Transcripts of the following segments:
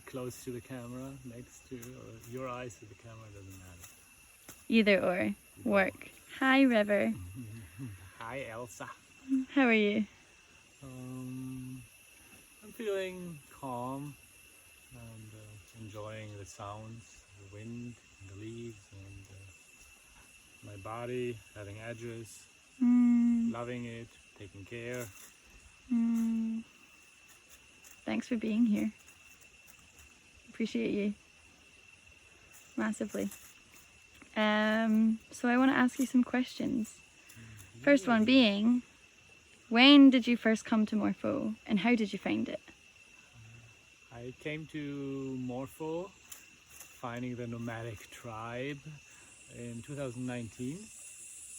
close to the camera, next to, or your eyes to the camera, doesn't matter. Either or. Work. Hi, River. Hi, Elsa. How are you? I'm feeling calm and enjoying the sounds, the wind, and the leaves, and my body having edges, loving it, taking care. Thanks for being here. Appreciate you massively. So I want to ask you some questions. First one being, when did you first come to Morpho and how did you find it? I came to Morpho, finding the nomadic tribe in 2019.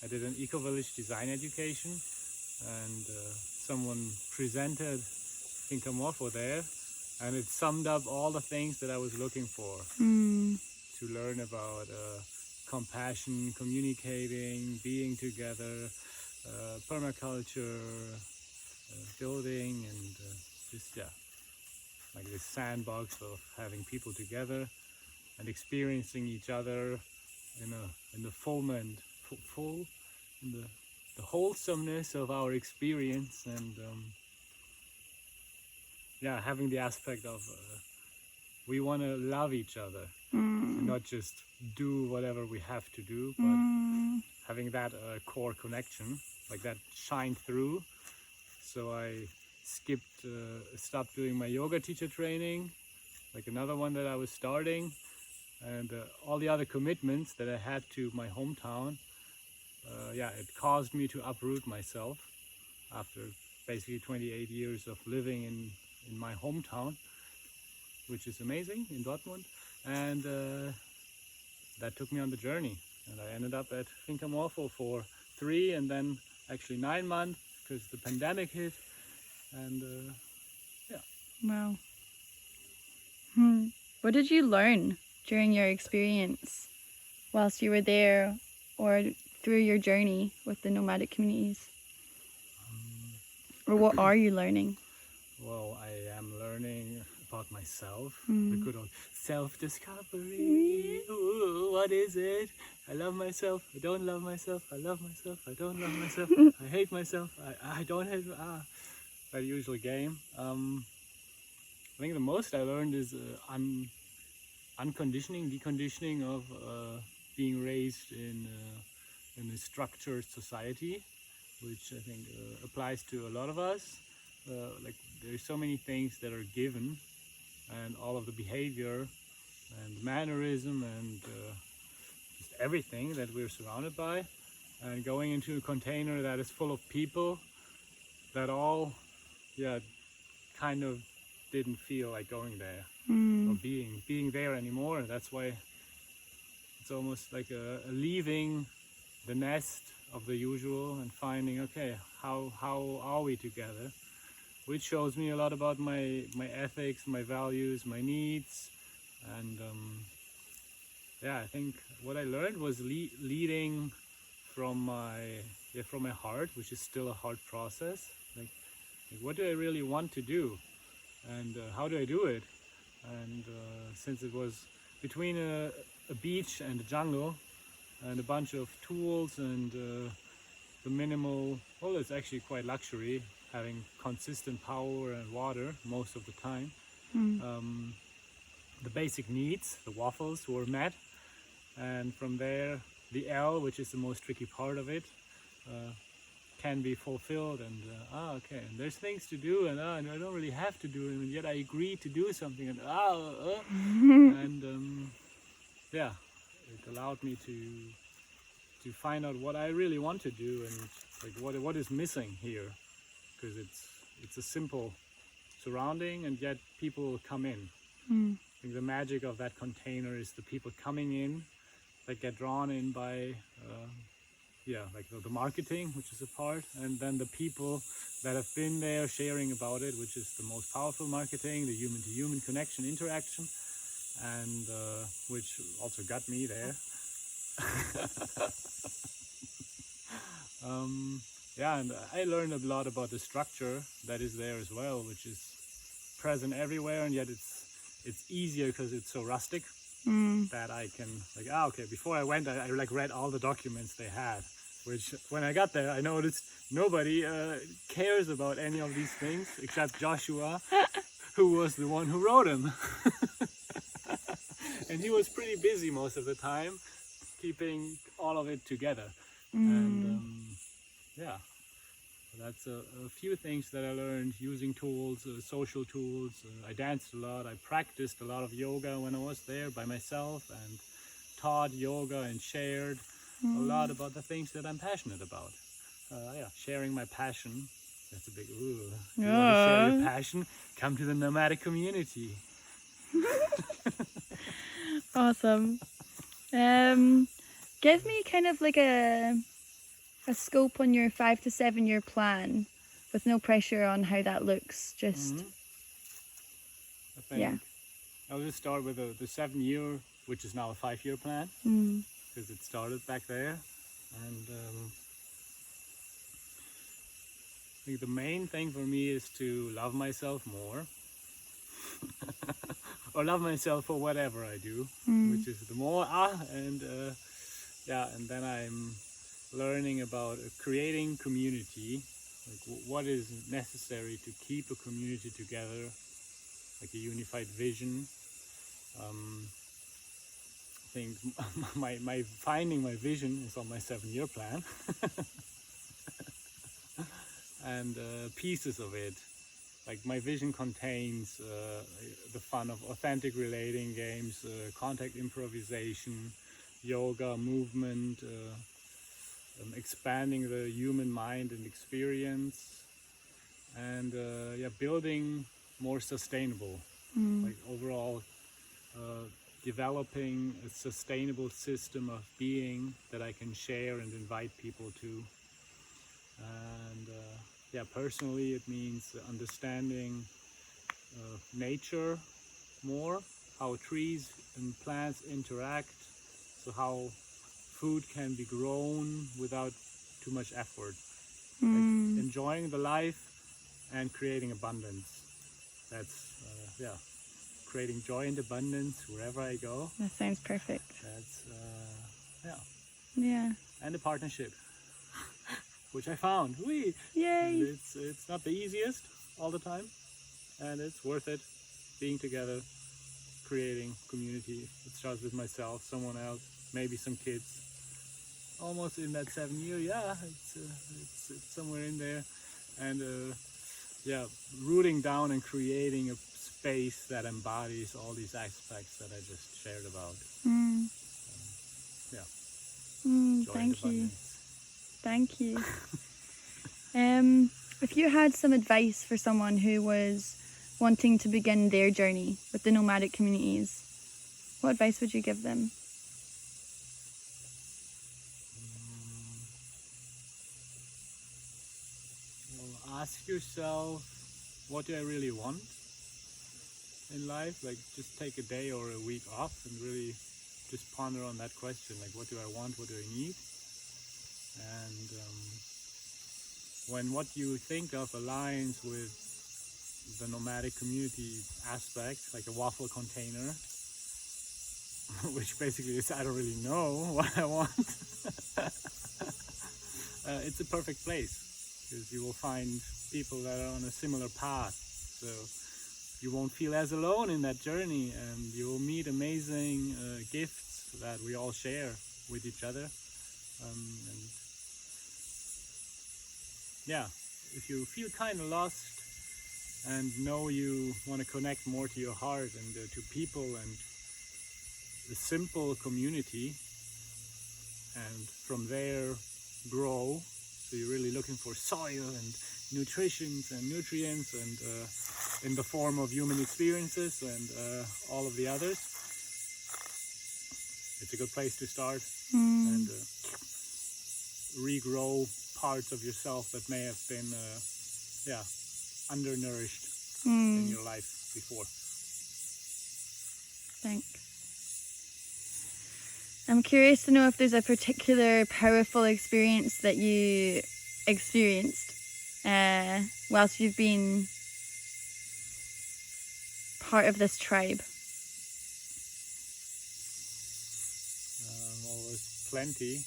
I did an eco-village design education and someone presented Finca Morpho there, and it summed up all the things that I was looking for. To learn about compassion, communicating, being together, permaculture, building, and like this sandbox of having people together and experiencing each other in the fulfillment, in the wholesomeness of our experience, and having the aspect of we want to love each other, and not just do whatever we have to do, but having that core connection, like that shine through. So I stopped doing my yoga teacher training, like another one that I was starting, and all the other commitments that I had to my hometown. It caused me to uproot myself after basically 28 years of living in my hometown, which is amazing, in Dortmund, and that took me on the journey, and I ended up at Finca Morpho for 3 and then actually 9 months because the pandemic hit, and Wow. What did you learn during your experience whilst you were there or through your journey with the nomadic communities? Or what are you learning? Well, I am learning about myself, the good old self-discovery. Ooh, what is it? I love myself, I don't love myself, I love myself, I don't love myself, I hate myself, I don't hate, that usual game. I think the most I learned is unconditioning, deconditioning of being raised in a structured society, which I think applies to a lot of us. Like there's so many things that are given, and all of the behavior and mannerism and just everything that we're surrounded by, and going into a container that is full of people that all kind of didn't feel like going there or being there anymore. That's why it's almost like a leaving the nest of the usual and finding, okay, how are we together, which shows me a lot about my ethics, my values, my needs. And I think what I learned was leading from my heart, which is still a hard process. Like what do I really want to do, and how do I do it? And since it was between a beach and a jungle and a bunch of tools and the minimal, well, it's actually quite luxury, having consistent power and water most of the time. The basic needs, the waffles, were met, and from there the L, which is the most tricky part of it, can be fulfilled. And okay, and there's things to do, and I don't really have to do it, and yet I agree to do something, and and it allowed me to find out what I really want to do, and like what is missing here, because it's a simple surrounding, and yet people come in. I think the magic of that container is the people coming in that get drawn in by like the marketing, which is a part, and then the people that have been there sharing about it, which is the most powerful marketing, the human-to-human connection, interaction, and which also got me there. And I learned a lot about the structure that is there as well, which is present everywhere, and yet it's easier because it's so rustic Mm. that I can like, okay, before I went, I like read all the documents they had, which when I got there, I noticed nobody cares about any of these things except Joshua, who was the one who wrote them. And he was pretty busy most of the time, keeping all of it together. And yeah, that's a few things that I learned using tools, social tools. I danced a lot. I practiced a lot of yoga when I was there by myself and taught yoga and shared a lot about the things that I'm passionate about. Yeah, sharing my passion. That's a big ooh. If you want to share your passion, come to the nomadic community. Awesome. Give me kind of like a scope on your 5 to 7 year plan with no pressure on how that looks. Just I think yeah. I'll just start with the 7-year, which is now a 5-year plan, because it started back there. And I think the main thing for me is to love myself more. Or love myself for whatever I do, which is the more and yeah, and then I'm learning about creating community, like what is necessary to keep a community together, like a unified vision. I think my finding my vision is on my 7-year plan. And pieces of it, like my vision contains the fun of authentic relating games, contact improvisation, yoga, movement, expanding the human mind and experience, and yeah, building more sustainable, like overall developing a sustainable system of being that I can share and invite people to. And yeah, personally it means understanding nature more, how trees and plants interact, so how food can be grown without too much effort, like enjoying the life and creating abundance. That's yeah, creating joy and abundance wherever I go. That sounds perfect. That's yeah, Yeah. and a partnership, which I found. Yay! It's not the easiest all the time, and it's worth it. Being together, creating community. It starts with myself, someone else, maybe some kids. Almost in that 7-year, yeah, it's somewhere in there, and yeah, rooting down and creating a space that embodies all these aspects that I just shared about. Yeah. Joy and Thank you. abundance. Thank you. If you had some advice for someone who was wanting to begin their journey with the nomadic communities, what advice would you give them? Well, ask yourself, what do I really want in life? Like, just take a day or a week off and really just ponder on that question. Like, what do I want? What do I need? And when what you think of aligns with the nomadic community aspect, like a waffle container, which basically is I don't really know what I want, it's a perfect place, because you will find people that are on a similar path. So you won't feel as alone in that journey, and you will meet amazing gifts that we all share with each other. And yeah, if you feel kind of lost and know you want to connect more to your heart and to people and the simple community, and from there grow, so you're really looking for soil and nutrition and nutrients and in the form of human experiences and all of the others, it's a good place to start and regrow parts of yourself that may have been yeah, undernourished in your life before. Thanks. I'm curious to know if there's a particular powerful experience that you experienced whilst you've been part of this tribe. plenty.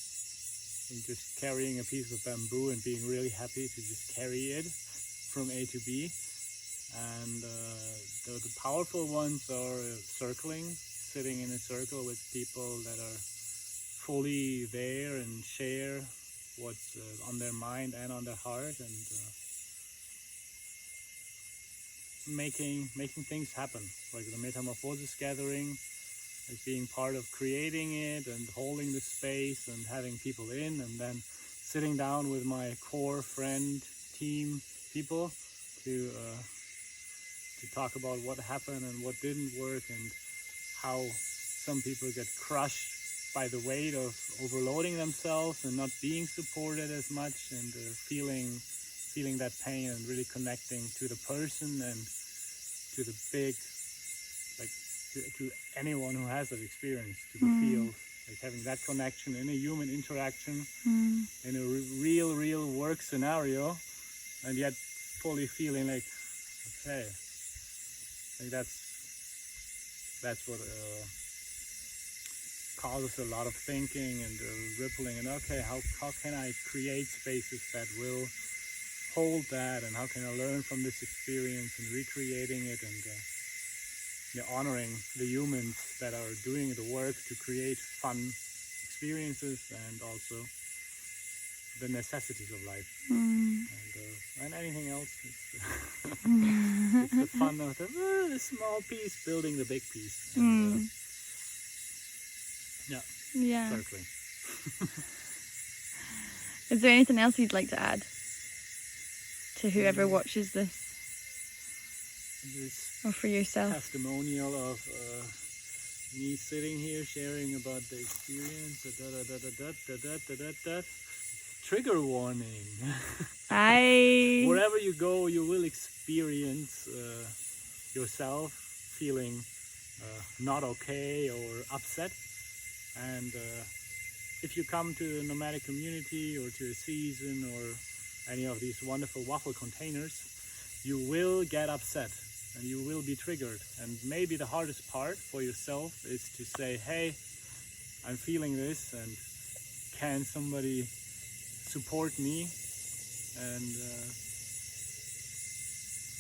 And just carrying a piece of bamboo and being really happy to just carry it from A to B. And the powerful ones are circling, sitting in a circle with people that are fully there and share what's on their mind and on their heart, and making things happen, like the Metamorphosis gathering, like being part of creating it and holding the space and having people in, and then sitting down with my core friend team people to talk about what happened and what didn't work, and how some people get crushed by the weight of overloading themselves and not being supported as much, and feeling that pain and really connecting to the person and to the big, like to anyone who has that experience, to the field, like having that connection in a human interaction, in a real work scenario, and yet fully feeling like, okay, like that's what causes a lot of thinking and rippling, and okay, how can I create spaces that will hold that, and how can I learn from this experience and recreating it, and honoring the humans that are doing the work to create fun experiences, and also the necessities of life, and anything else. It's the fun of the small piece building the big piece. And, Yeah. Circling. Is there anything else you'd like to add to whoever watches this, This or for yourself? testimonial of me sitting here sharing about the experience. Trigger warning. Wherever you go, you will experience yourself feeling not okay or upset. And if you come to a nomadic community or to a season or any of these wonderful waffle containers, you will get upset and you will be triggered. And maybe the hardest part for yourself is to say, hey, I'm feeling this, and can somebody support me? And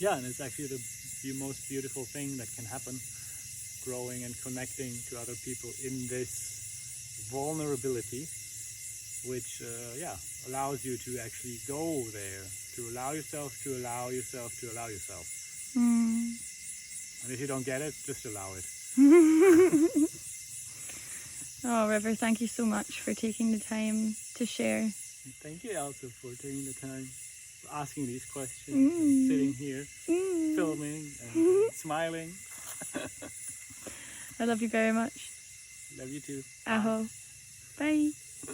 and it's actually the most beautiful thing that can happen, growing and connecting to other people in this vulnerability, which allows you to actually go there, to allow yourself to allow yourself to allow yourself. And if you don't get it, just allow it. Oh, River, thank you so much for taking the time to share. Thank you, Elsa, for taking the time, for asking these questions, and sitting here, filming and smiling. I love you very much. Love you too. Aho. Bye.